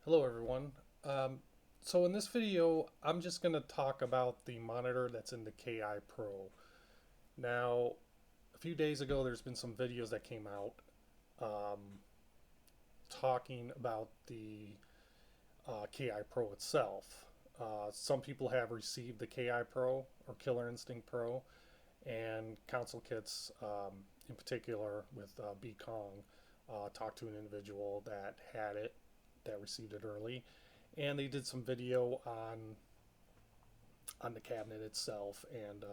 Hello everyone. So in this video, I'm just going to talk about the monitor that's in the KI Pro. Now, a few days ago, there's been some videos that came out um, talking about the KI Pro itself. Some people have received the KI Pro or Killer Instinct Pro, and Council Kits, in particular with B Kong, talked to an individual that had it, that received it early, and they did some video on the cabinet itself and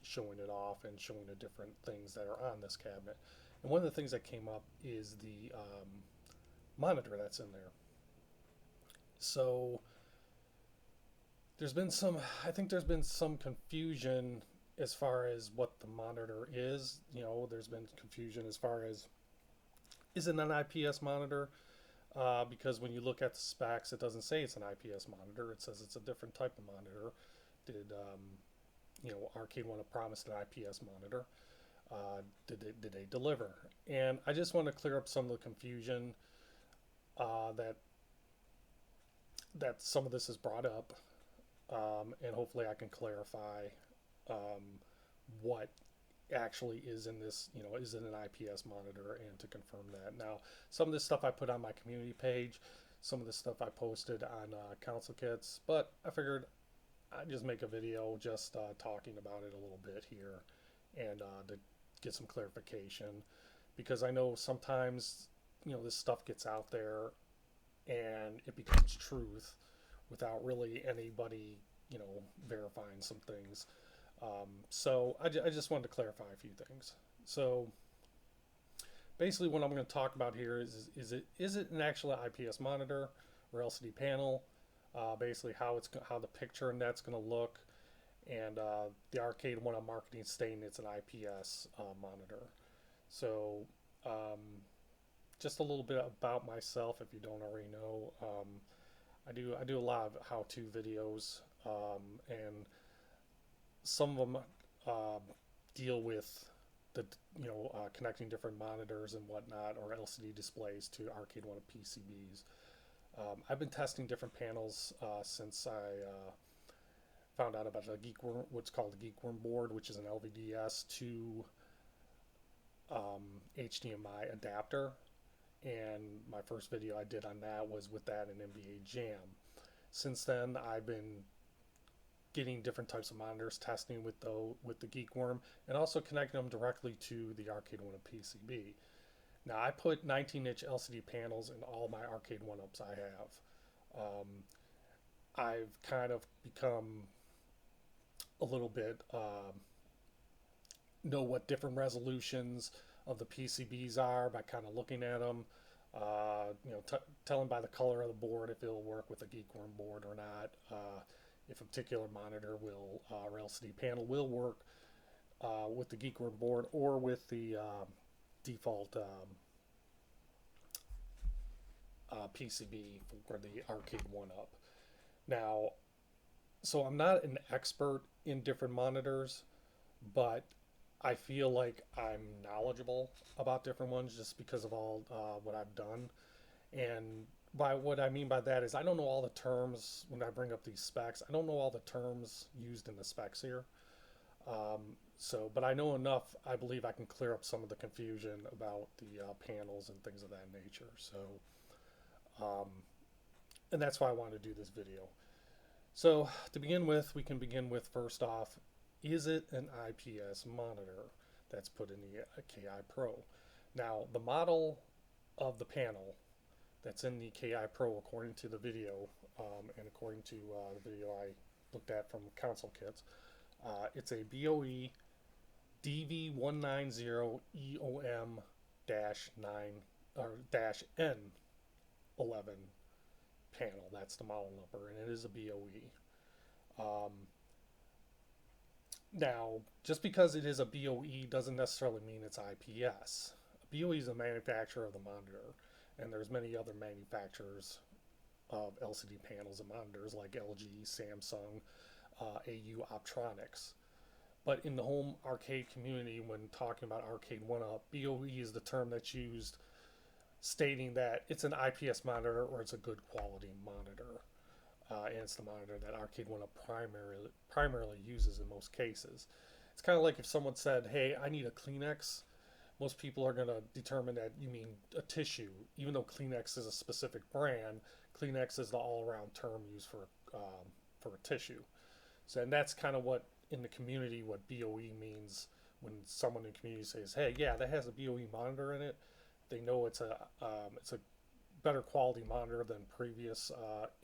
showing it off and showing the different things that are on this cabinet. And one of the things that came up is the monitor that's in there. So I think there's been some confusion as far as what the monitor is. There's been confusion as far as, is it an IPS monitor? Because when you look at the specs, it doesn't say it's an IPS monitor. It says it's a different type of monitor. Did Arcade want to promise an IPS monitor? Did they deliver? And I just want to clear up some of the confusion that some of this is brought up, and hopefully I can clarify what actually is in this, is it an IPS monitor, and to confirm that. Now, some of this stuff I put on my community page, some of this stuff I posted on Council Kits, but I figured I'd just make a video just talking about it a little bit here and to get some clarification, because I know sometimes, this stuff gets out there and it becomes truth without really anybody, verifying some things. So I just wanted to clarify a few things. So basically, what I'm going to talk about here is it an actual IPS monitor or LCD panel? Basically, how the picture and that's going to look, and the Arcade One on marketing stating it's an IPS monitor. So just a little bit about myself, if you don't already know. I do a lot of how-to videos, and some of them deal with the connecting different monitors and whatnot, or LCD displays to Arcade One PCBs. I've been testing different panels since I found out about what's called the Geekworm board, which is an LVDS to HDMI adapter. And my first video I did on that was with that in NBA Jam. Since then, I've been getting different types of monitors, testing with the Geekworm, and also connecting them directly to the Arcade One PCB. Now, I put 19-inch LCD panels in all my Arcade One-Ups I have. I've kind of become a little bit know what different resolutions of the PCBs are by kind of looking at them. Telling by the color of the board if it'll work with a Geekworm board or not. If a particular monitor or LCD panel will work with the Geekworm board or with the default PCB for the Arcade One-Up. Now, so I'm not an expert in different monitors, but I feel like I'm knowledgeable about different ones just because of all what I've done. And by what I mean by that is I don't know all the terms when I bring up these specs. I don't know all the terms used in the specs here. But I know enough. I believe I can clear up some of the confusion about the panels and things of that nature. And that's why I wanted to do this video. So to begin with, we can begin with, first off, is it an IPS monitor that's put in the KI Pro? Now, the model of the panel that's in the KI Pro, according to the video, and according to the video I looked at from Council Kits, it's a BOE DV190 EOM-9 or -N11 panel. That's the model number, and it is a BOE. Now, just because it is a BOE doesn't necessarily mean it's IPS. BOE is a manufacturer of the monitor, and there's many other manufacturers of LCD panels and monitors like LG, Samsung, AU Optronics. But in the home arcade community, when talking about Arcade One-Up, BOE is the term that's used stating that it's an IPS monitor or it's a good quality monitor. And it's the monitor that Arcade One Up primarily uses in most cases. It's kind of like if someone said, "Hey, I need a Kleenex." Most people are going to determine that you mean a tissue, even though Kleenex is a specific brand. Kleenex is the all-around term used for a tissue. So, and that's kind of what in the community what BOE means when someone in the community says, "Hey, yeah, that has a BOE monitor in it." They know it's a better quality monitor than previous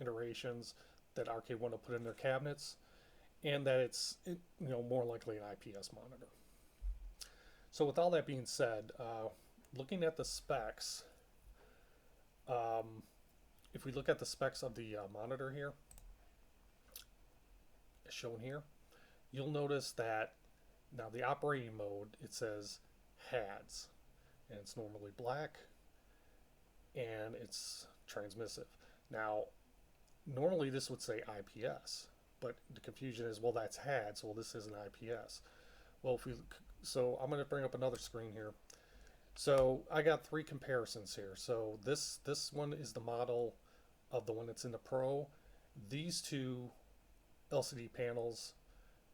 iterations that Arcade One to put in their cabinets, and that it's more likely an IPS monitor. So with all that being said, looking at the specs, um, if we look at the specs of the monitor here, shown here, you'll notice that now the operating mode, it says HADS, and it's normally black, and it's transmissive. Now, normally this would say IPS, but the confusion is, well, that's HADS, well, this isn't IPS. Well, so I'm going to bring up another screen here. So I got three comparisons here. So this one is the model of the one that's in the Pro. These two LCD panels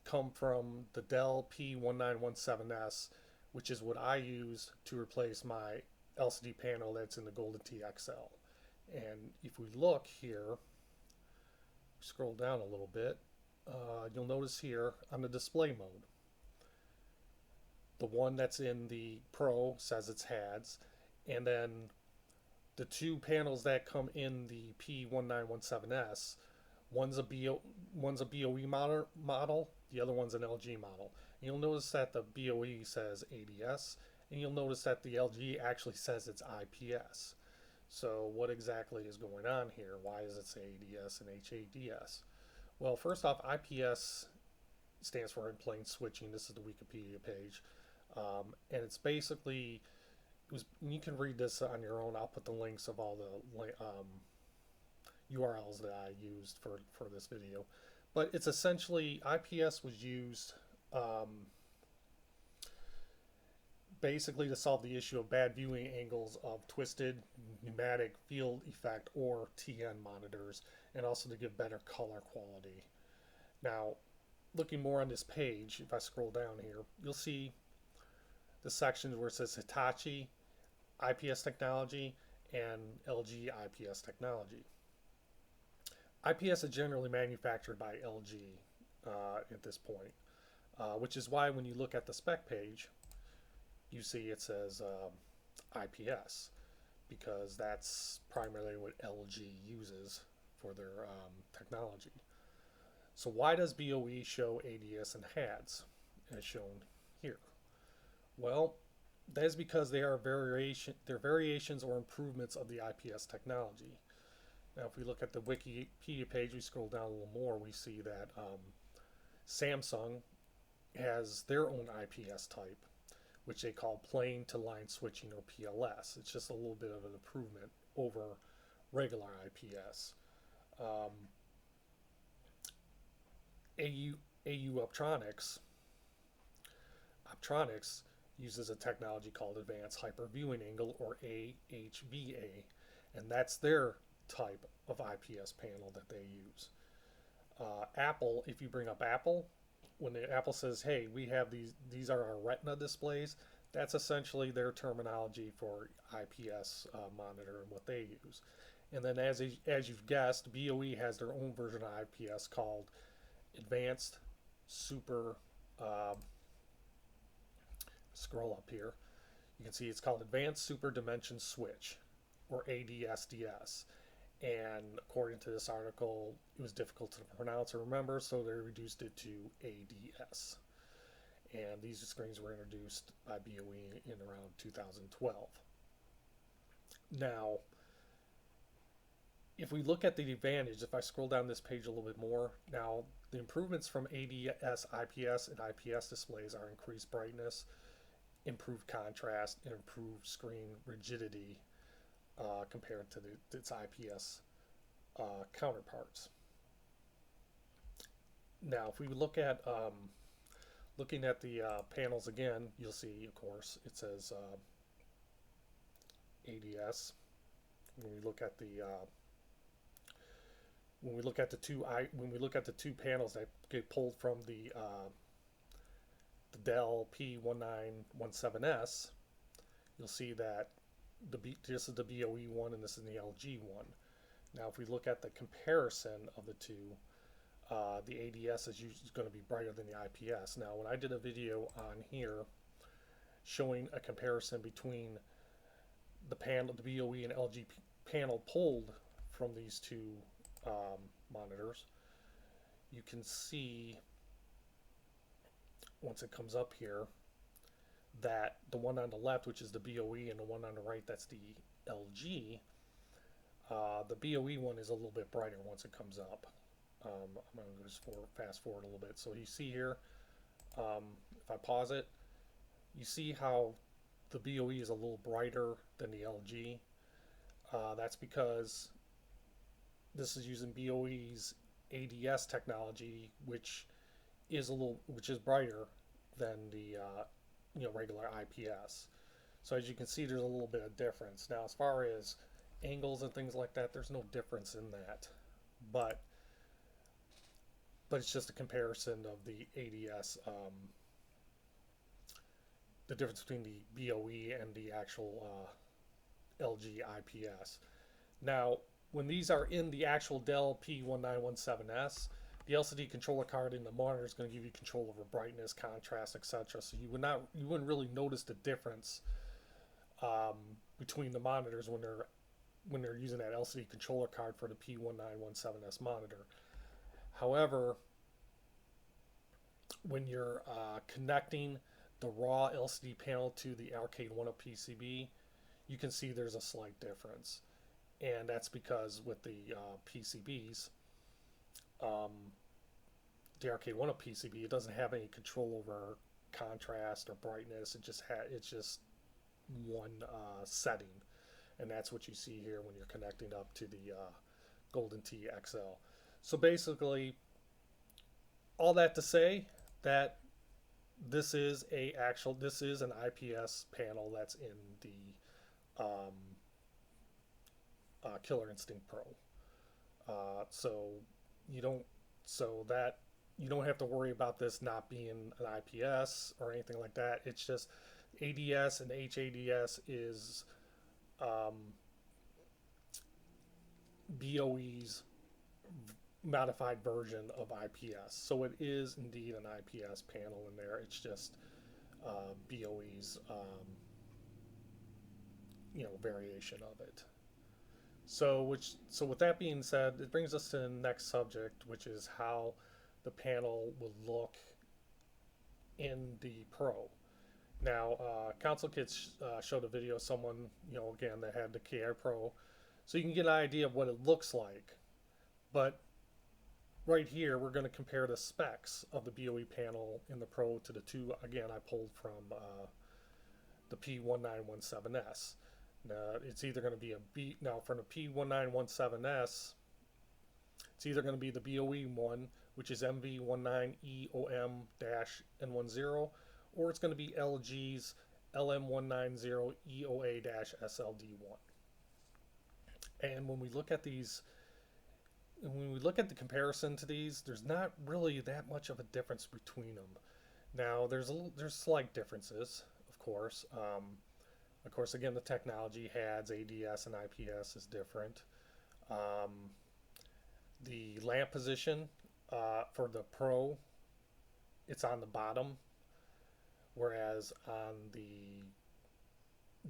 come from the Dell P1917S, which is what I use to replace my LCD panel that's in the Golden TXL. And if we look here, scroll down a little bit, you'll notice here on the display mode, the one that's in the Pro says it's HADS, and then the two panels that come in the P1917S, one's a BOE model, the other one's an LG model. And you'll notice that the BOE says ADS, and you'll notice that the LG actually says it's IPS. So what exactly is going on here? Why does it say ADS and HADS? Well, first off, IPS stands for in plane switching. This is the Wikipedia page. And it's basically, you can read this on your own. I'll put the links of all the URLs that I used for this video. But it's essentially, IPS was used basically to solve the issue of bad viewing angles of twisted pneumatic field effect or TN monitors, and also to give better color quality. Now, looking more on this page, if I scroll down here, you'll see the sections where it says Hitachi IPS technology and LG IPS technology. IPS is generally manufactured by LG at this point, which is why when you look at the spec page, you see it says IPS, because that's primarily what LG uses for their technology. So why does BOE show ADS and HADS as shown here? Well, that is because they're variations or improvements of the IPS technology. Now, if we look at the Wikipedia page, we scroll down a little more, we see that Samsung has their own IPS type, which they call plane to line switching, or PLS. It's just a little bit of an improvement over regular IPS. AU Optronics uses a technology called Advanced Hyper Viewing Angle, or AHVA, and that's their type of IPS panel that they use. Apple, if you bring up Apple, when Apple says, "Hey, we have these are our Retina displays," that's essentially their terminology for IPS monitor and what they use. And then, as you've guessed, BOE has their own version of IPS called Advanced Super. Scroll up here. You can see it's called Advanced Super Dimension Switch, or ADSDS. And according to this article, it was difficult to pronounce or remember, so they reduced it to ADS. And these screens were introduced by BOE in around 2012. Now, if we look at the advantage, if I scroll down this page a little bit more, now the improvements from ADS, IPS, and IPS displays are increased brightness, improved contrast, and improved screen rigidity compared to its IPS counterparts. Now, if we look at looking at the panels again, you'll see, of course, it says ADS. When we look at the when we look at the two panels that get pulled from the Dell P1917S, you'll see that this is the BOE one and this is the LG one. Now, if we look at the comparison of the two, the ADS is usually going to be brighter than the IPS. Now, when I did a video on here showing a comparison between the BOE and LG panel pulled from these two monitors, you can see once it comes up here that the one on the left, which is the BOE, and the one on the right, that's the LG. The BOE one is a little bit brighter once it comes up. I'm going to just fast forward a little bit. So you see here, if I pause it, you see how the BOE is a little brighter than the LG. That's because this is using BOE's ADS technology, which is brighter than the regular IPS. So as you can see, there's a little bit of difference. Now, as far as angles and things like that, there's no difference in that, but it's just a comparison of the ADS, the difference between the BOE and the actual LG IPS. Now, when these are in the actual Dell P1917S, the LCD controller card in the monitor is going to give you control over brightness, contrast, etc. So you wouldn't really notice the difference between the monitors when they're using that LCD controller card for the P1917S monitor. However, when you're connecting the raw LCD panel to the Arcade 1-Up PCB, you can see there's a slight difference. And that's because with the PCBs, the Arcade 1-Up PCB, it doesn't have any control over contrast or brightness. It's just one setting, and that's what you see here when you're connecting up to the Golden Tee XL. So basically, all that to say that this is an IPS panel that's in the Killer Instinct Pro. So you don't have to worry about this not being an IPS or anything like that. It's just ADS and HADS is BOE's modified version of IPS. So it is indeed an IPS panel in there. It's just BOE's variation of it. So with that being said, it brings us to the next subject, which is how the panel would look in the Pro. Now, Council Kids showed a video of someone, again, that had the KI Pro, so you can get an idea of what it looks like. But right here, we're going to compare the specs of the BOE panel in the Pro to the two, again, I pulled from the P1917S. Now, it's either going to be now from the P1917S, it's either going to be the BOE one, which is MV19EOM-N10, or it's going to be LG's LM190EOA-SLD1. And when we look at these, the comparison to these, there's not really that much of a difference between them. Now, there's slight differences, of course. Of course, again, the technology HADS, ADS, and IPS is different. The lamp position for the Pro, it's on the bottom, whereas on the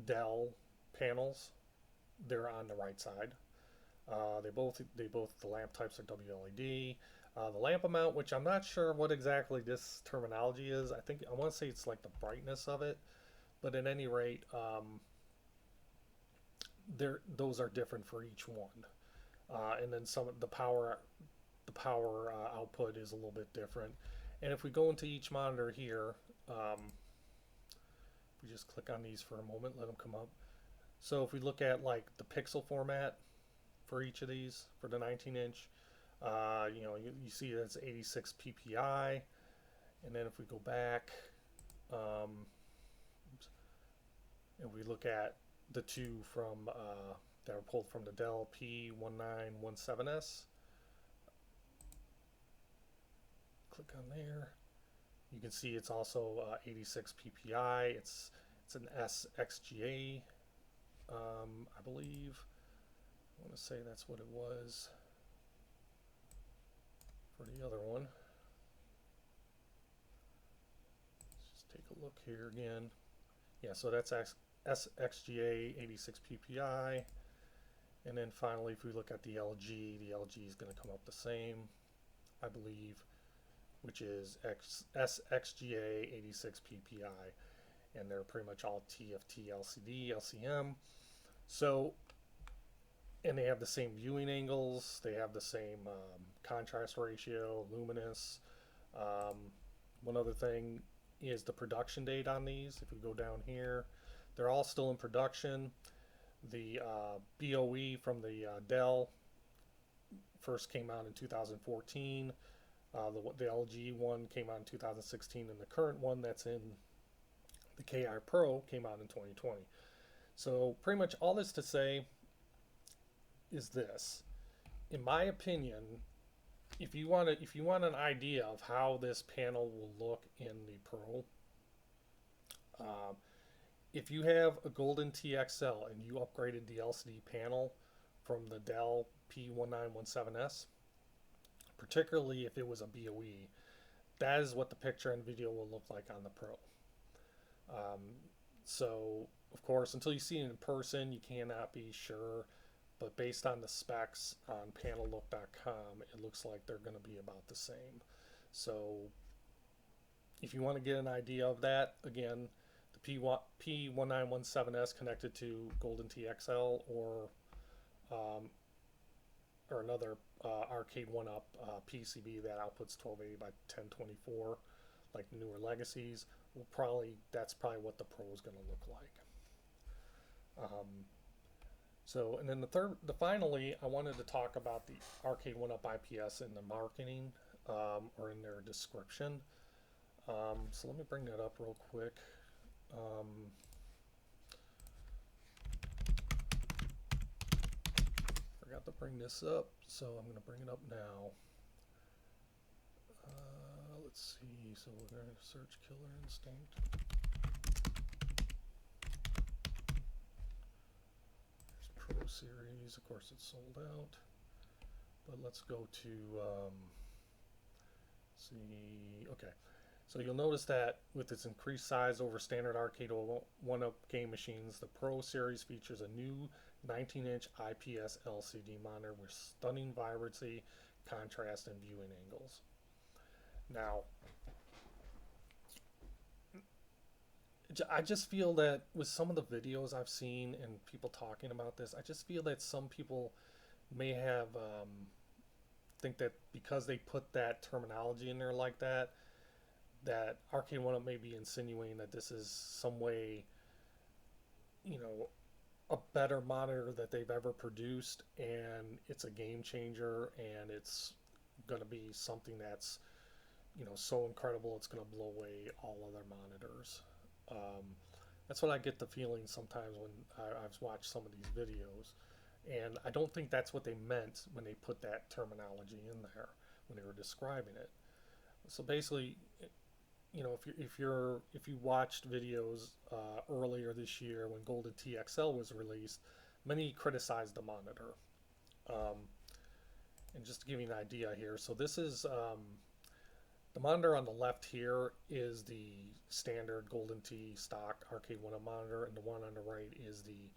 Dell panels, they're on the right side. The lamp types are WLED. The lamp amount, which I'm not sure what exactly this terminology is. I want to say it's like the brightness of it. But at any rate, those are different for each one, and then the power output is a little bit different. And if we go into each monitor here, if we just click on these for a moment, let them come up. So if we look at like the pixel format for each of these for the 19-inch, you see that it's 86 ppi, and then if we go back. And we look at the two from that were pulled from the Dell P1917S. Click on there. You can see it's also 86 PPI. It's an SXGA, I believe. I want to say that's what it was for the other one. Let's just take a look here again. Yeah, so that's SXGA 86 PPI. And then finally, if we look at the LG is going to come up the same, I believe, which is SXGA 86 PPI. And they're pretty much all TFT LCD, LCM. So, and they have the same viewing angles, they have the same contrast ratio, luminous. One other thing is the production date on these. If we go down here, they're all still in production. The BOE from the Dell first came out in 2014. The LG one came out in 2016, and the current one that's in the KI Pro came out in 2020. So pretty much all this to say is this: in my opinion, if you want an idea of how this panel will look in the Pro, if you have a Golden TXL and you upgraded the LCD panel from the Dell P1917S, particularly if it was a BOE, that is what the picture and video will look like on the Pro. So, of course, until you see it in person, you cannot be sure. But based on the specs on panellook.com, it looks like they're going to be about the same. So, if you want to get an idea of that, again, the P1917S connected to Golden TXL or another Arcade 1-Up PCB that outputs 1280 by 1024, like the newer Legacies, that's probably what the Pro is going to look like. So, and then finally, I wanted to talk about the Arcade 1-Up IPS in the marketing or in their description. So let me bring that up real quick. Forgot to bring this up, so I'm going to bring it up now. Let's see, so we're going to search Killer Instinct. Pro Series, of course it's sold out, but let's go to see. Okay, so you'll notice that with its increased size over standard Arcade 1-Up game machines, the Pro Series features a new 19-inch IPS LCD monitor with stunning vibrancy, contrast, and viewing angles. Now, I just feel that with some of the videos I've seen and people talking about this, I just feel that some people may have think that because they put that terminology in there like that, that Arcade 1-Up may be insinuating that this is some way, a better monitor that they've ever produced, and it's a game changer, and it's going to be something that's, so incredible it's going to blow away all other monitors. That's what I get the feeling sometimes when I've watched some of these videos, and I don't think that's what they meant when they put that terminology in there when they were describing it. So basically, if you watched videos earlier this year when Golden TXL was released, many criticized the monitor. And just to give you an idea here, so this is the monitor on the left here is the standard Golden T stock Arcade 1-Up monitor, and the one on the right is the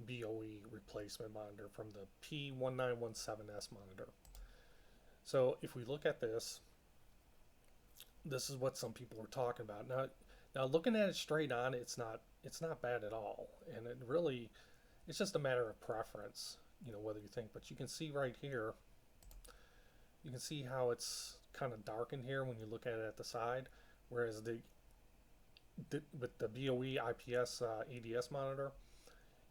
BOE replacement monitor from the P1917S monitor. So if we look at this is what some people were talking about. Now looking at it straight on, it's not bad at all, and it's just a matter of preference, whether you think. But you can see right here, you can see how it's kind of darkened here when you look at it at the side, whereas with the BOE IPS ADS monitor,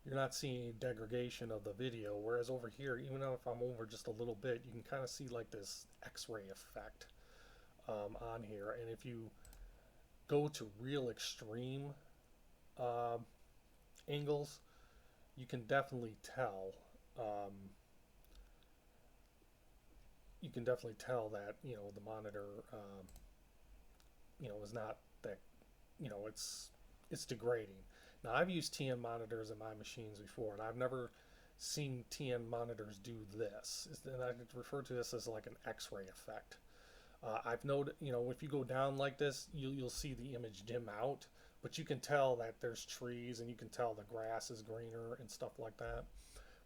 you're not seeing degradation of the video, whereas over here, even if I'm over just a little bit, you can kind of see like this X-ray effect on here. And if you go to real extreme angles, you can definitely tell. Um, you can definitely tell that the monitor is not that it's degrading. Now I've used TN monitors in my machines before, and I've never seen TN monitors do this. And I refer to this as like an X-ray effect. I've noted, if you go down like this, you'll see the image dim out, but you can tell that there's trees and you can tell the grass is greener and stuff like that.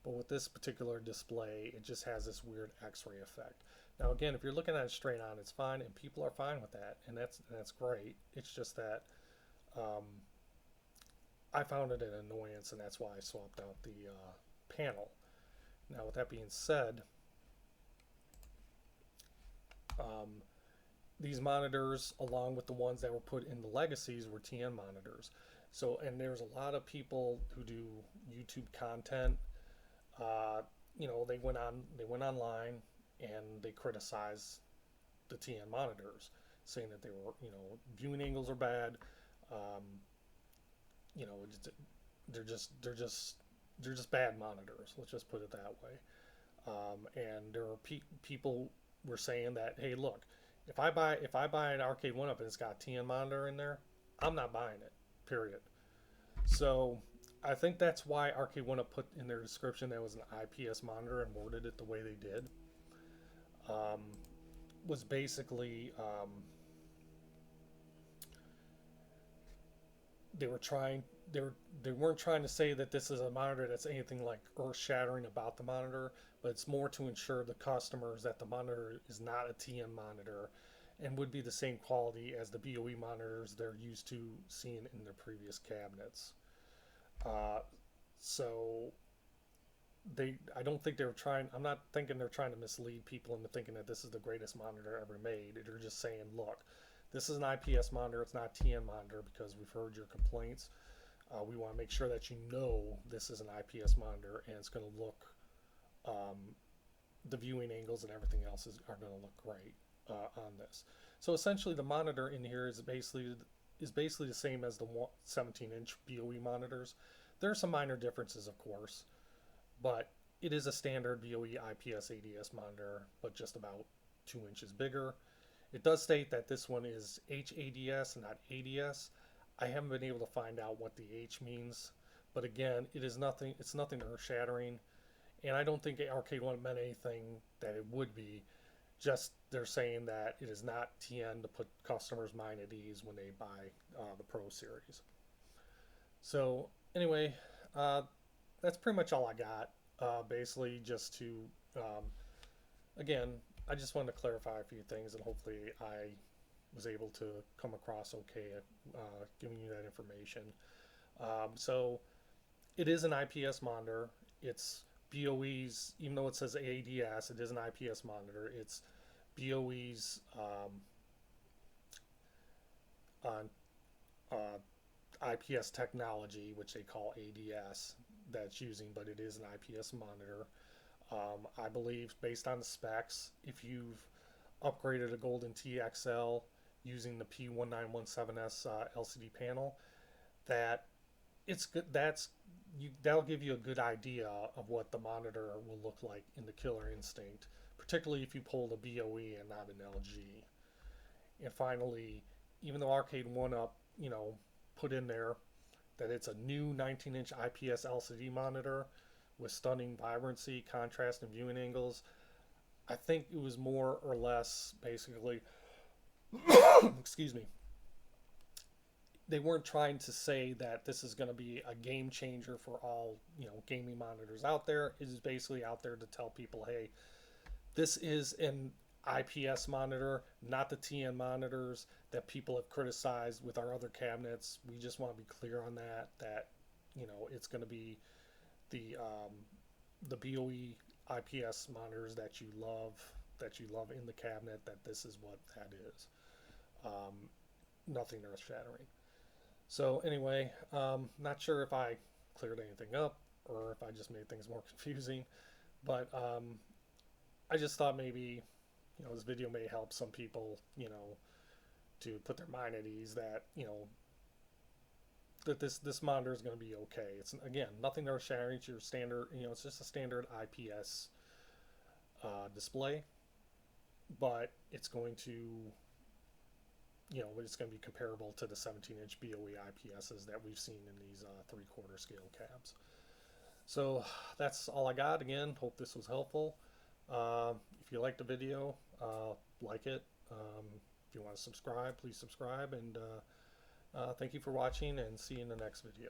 But with this particular display, it just has this weird X-ray effect. Now again, if you're looking at it straight on, it's fine, and people are fine with that, and that's great. It's just that um, I found it an annoyance, and that's why I swapped out the panel. Now, with that being said, um, these monitors, along with the ones that were put in the legacies, were TN monitors. So, and there's a lot of people who do YouTube content. Uh, they went online and they criticized the TN monitors, saying that they were, viewing angles are bad. Um, you know, they're just they're just they're just bad monitors. Let's just put it that way. And there are people were saying that, hey, look, if I buy an Arcade One Up and it's got a TN monitor in there, I'm not buying it. Period. So I think that's why Arcade One Up put in their description that it was an IPS monitor and worded it the way they did. Um, was basically they were trying they weren't trying to say that this is a monitor that's anything like earth shattering about the monitor, but it's more to ensure the customers that the monitor is not a TN monitor and would be the same quality as the BOE monitors they're used to seeing in their previous cabinets. Uh, so I don't think they were trying. I'm not thinking they're trying to mislead people into thinking that this is the greatest monitor ever made. They're just saying, look, this is an IPS monitor. It's not a TN monitor because we've heard your complaints. We want to make sure that this is an IPS monitor and it's going to look, um, the viewing angles and everything else are going to look great on this. So essentially, the monitor in here is basically the same as the 17-inch BOE monitors. There are some minor differences, of course, but it is a standard BOE IPS ADS monitor, but just about 2 inches bigger. It does state that this one is HADS and not ADS. I haven't been able to find out what the H means, but again, it's nothing earth-shattering, and I don't think Arcade One meant anything that it would be. Just they're saying that it is not TN to put customers' mind at ease when they buy the Pro Series. So anyway, uh, that's pretty much all I got. Basically, just to um, again, I just wanted to clarify a few things, and hopefully, I was able to come across okay at giving you that information. So, it is an IPS monitor. It's BOE's, even though it says ADS, it is an IPS monitor. It's BOE's on IPS technology, which they call ADS, that's using, but it is an IPS monitor. I believe, based on the specs, if you've upgraded a Golden TXL using the P1917S LCD panel, that it's good. That'll give you a good idea of what the monitor will look like in the Killer Instinct, particularly if you pulled a BOE and not an LG. And finally, even though Arcade One Up, put in there that it's a new 19-inch IPS LCD monitor with stunning vibrancy, contrast, and viewing angles, I think it was more or less basically, excuse me, they weren't trying to say that this is going to be a game changer for all gaming monitors out there. It is basically out there to tell people, hey, this is an IPS monitor, not the TN monitors that people have criticized with our other cabinets. We just want to be clear on that it's going to be the BOE IPS monitors that you love in the cabinet, that this is what that is. Nothing earth shattering. So anyway, not sure if I cleared anything up or if I just made things more confusing, but I just thought maybe this video may help some people to put their mind at ease that that this monitor is going to be okay. It's again nothing earth shattering. It's your standard, it's just a standard IPS display, but it's going to, it's going to be comparable to the 17-inch BOE IPSs that we've seen in these 3/4 scale cabs. So that's all I got. Again, hope this was helpful. If you liked the video, like it. If you want to subscribe, please subscribe. And thank you for watching, and see you in the next video.